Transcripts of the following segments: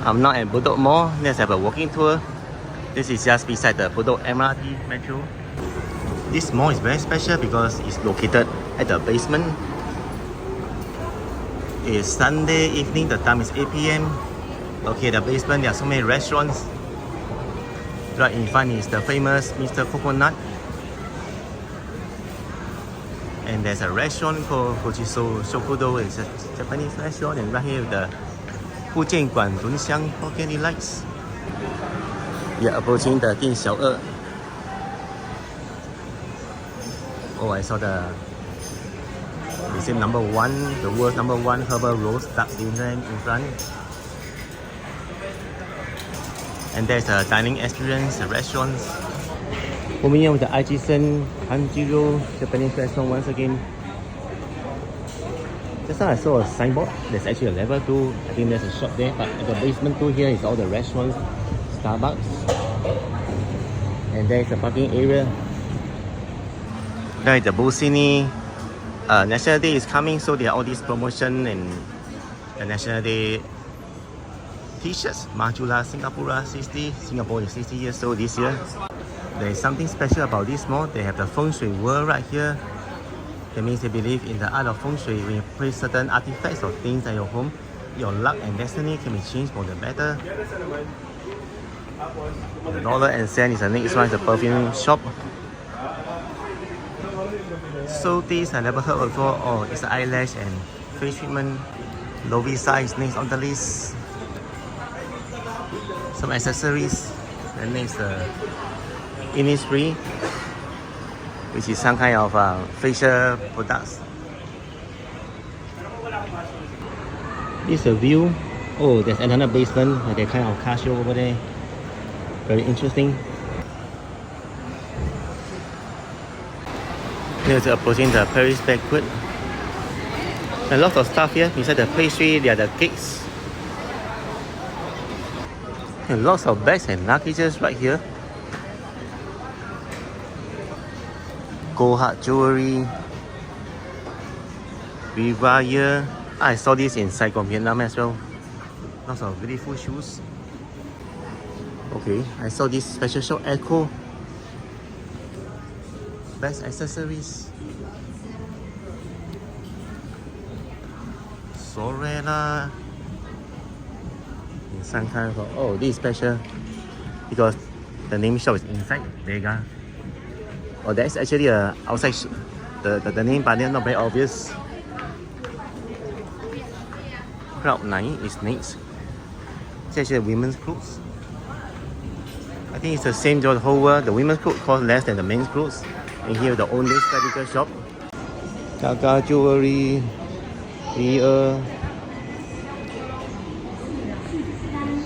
I'm now at Bedok Mall. Let's have a walking tour. This is just beside the Bedok MRT metro. This mall is very special because it's located at the basement. It's Sunday evening, the time is 8 p.m. Okay, the basement, there are so many restaurants. Right in front is the famous Mr. Coconut. And there's a restaurant called Fujiso Shokudo. It's a Japanese restaurant. And right here the Fujian Guan Dunxiang Hokkien Delights. We are approaching the Din Xiao E. Oh, I saw the receipt number 1, the world's number 1 herbal roast duck dinner in front. And there's a dining experience, a restaurant. Moving on with the Aichi-sen Hanjiro Japanese restaurant once again. Just now I saw a signboard. There's actually a level 2. I think there's a shop there, but at the basement 2 here is all the restaurants, Starbucks. And there's a parking area. There is the Busini. National Day is coming, so there are all these promotion and the National Day t-shirts. Majula Singapura 60. Singapore is 60 years old this year. There is something special about this mall. They have the Feng Shui world right here. That means they believe in the art of Feng Shui. When you place certain artifacts or things at your home, your luck and destiny can be changed for the better. The dollar and cent is the next one, is a perfume shop. So this I never heard before. Oh, it's an eyelash and face treatment. Lovisa is next on the list. Some accessories. And next Innisfree, which is some kind of facial products. This is a view. Oh, there's another basement. That kind of car show over there. Very interesting. Here's approaching the Paris banquet. A lot of stuff here. Beside the pastry, there are the cakes. And lots of bags and luggages right here. Gold heart jewelry. Revire. I saw this in Saigon, Vietnam as well. Lots of beautiful shoes. Okay, I saw this special shop, Echo. Best accessories. Sorella. In some kind of, oh, this is special because the name shop is inside Vega. Oh, that's actually a outside the name, but they're not very obvious. Cloud9 is next. It's actually women's clothes. I think it's the same to the whole world. The women's clothes cost less than the men's clothes. And here the only spectacle shop. Gaga jewelry. Here.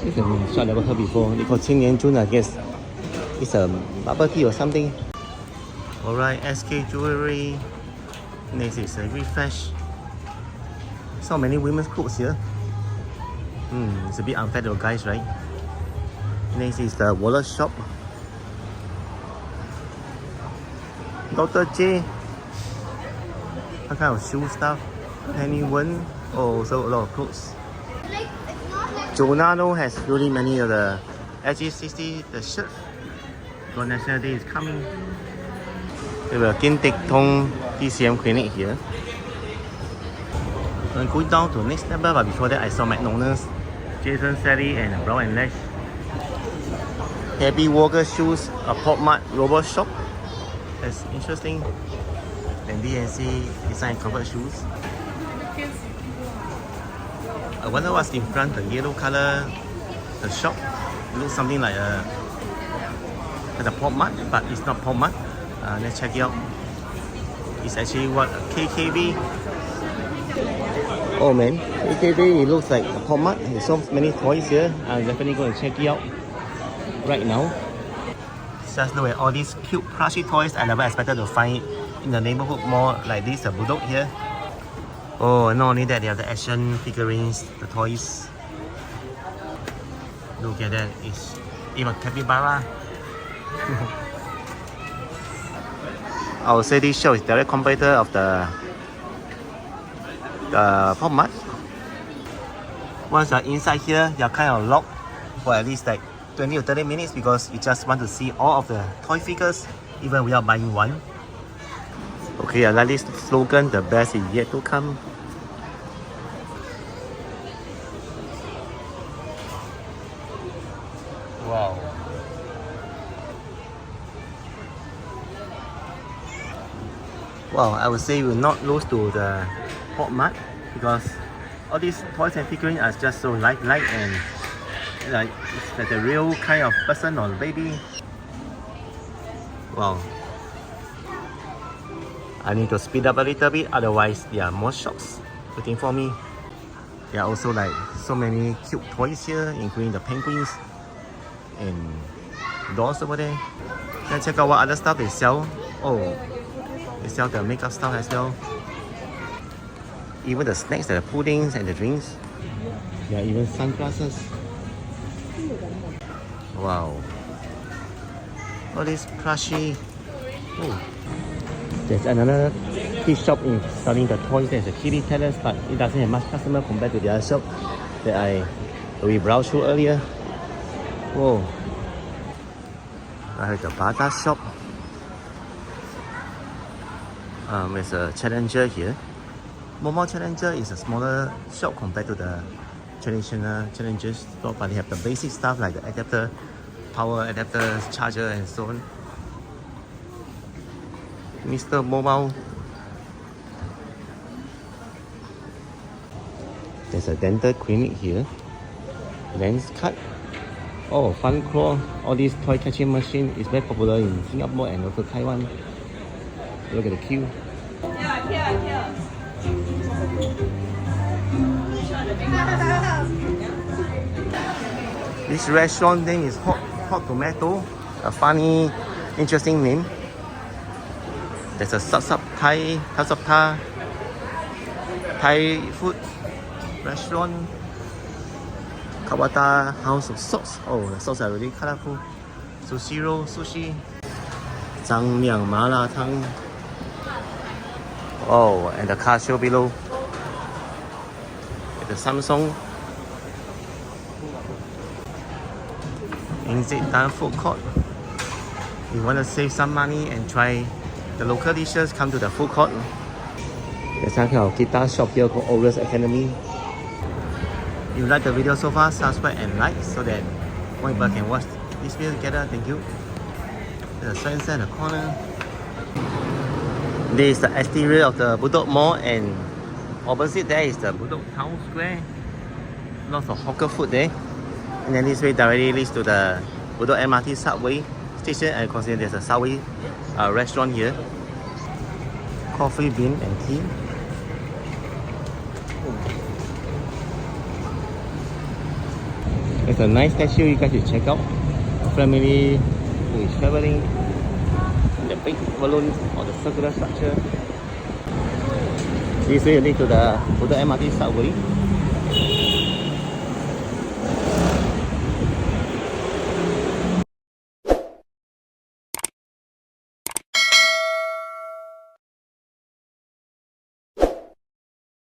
This is a shop I never heard before. They call Qingnian Jun, I guess. It's a bubble tea or something. Alright, SK jewelry. Next is a refresh. So many women's clothes here. It's a bit unfair to guys, right? Next is the wallet shop. Dr. J. What kind of shoe stuff? Penny One. Oh, so a lot of clothes. Giordano has really many of the SG60, the shirt. So National Day is coming. We have a Kin Tek Tong DCM clinic here. I'm going down to the next level, but before that I saw McDonald's, Jason Sally and Brown and Lash. Happy Walker shoes, a Pop Mart robot shop. That's interesting. And DNC design comfort shoes. I wonder what's in front, the yellow color, the shop. It looks something like a Pop Mart, but it's not Pop Mart. Let's check it out. It's actually what, a KKV. Oh man, KKV, it looks like a Pop Mart. There's so many toys here. I'm definitely going to check it out right now. Just look at all these cute plushy toys. I never expected to find it in the neighborhood mall like this, the Bedok here. Oh, not only that, they have the action figurines, the toys. Look at that, it's even capybara. I would say this show is direct competitor of the Pop Mart. Once you're inside here, you're kind of locked for at least like 20 or 30 minutes because you just want to see all of the toy figures even without buying one. Okay, I like this slogan, the best is yet to come. Wow. Wow, I would say we're not close to the hot mart because all these toys and figurines are just so light and like it's like the real kind of person or baby. Wow. I need to speed up a little bit, otherwise there are more shops waiting for me. There are also like so many cute toys here, including the penguins and dolls over there. Let's check out what other stuff they sell. Oh, they sell the makeup stuff as well. Even the snacks, the puddings and the drinks. There are even sunglasses. Wow. All this plushy. Oh. There's another kids shop in selling the toys. There's a kitty tellers, but it doesn't have much customer compared to the other shop that we browsed through earlier. Whoa. I heard the Bata shop. There's a Challenger here. Mobile Challenger is a smaller shop compared to the traditional Challenger store, but they have the basic stuff like the adapter, power adapters, charger and so on. Mr. Mobile. There's a dental clinic here. Lens cut. Oh, fun claw. All these toy catching machine is very popular in Singapore and also Taiwan. Look at the queue. This restaurant name is Hot Tomato. A funny, interesting name. There's a Sup Thai food restaurant. Kawata House of Sauce. Oh, the sauce are really colorful. Sushi roll, sushi. Zhangmiang Mala Tang. Oh, and the car show below. The Samsung. Inzit food court. If you want to save some money and try the local dishes, come to the food court. There's some kind of guitar shop here called Aurus Academy. If you like the video so far, subscribe and like so that more people can watch this video together. Thank you. There's a sunset in the corner. This is the exterior of the Bedok Mall, and opposite there is the Bedok Town Square. Lots of hawker food there. And then this way directly leads to the Bedok MRT subway station, and consider there's a subway restaurant here. Coffee bean and tea. There's a nice statue you guys should check out. A family who is traveling. The big balloon or the circular structure. This way you lead to the Bedok MRT subway.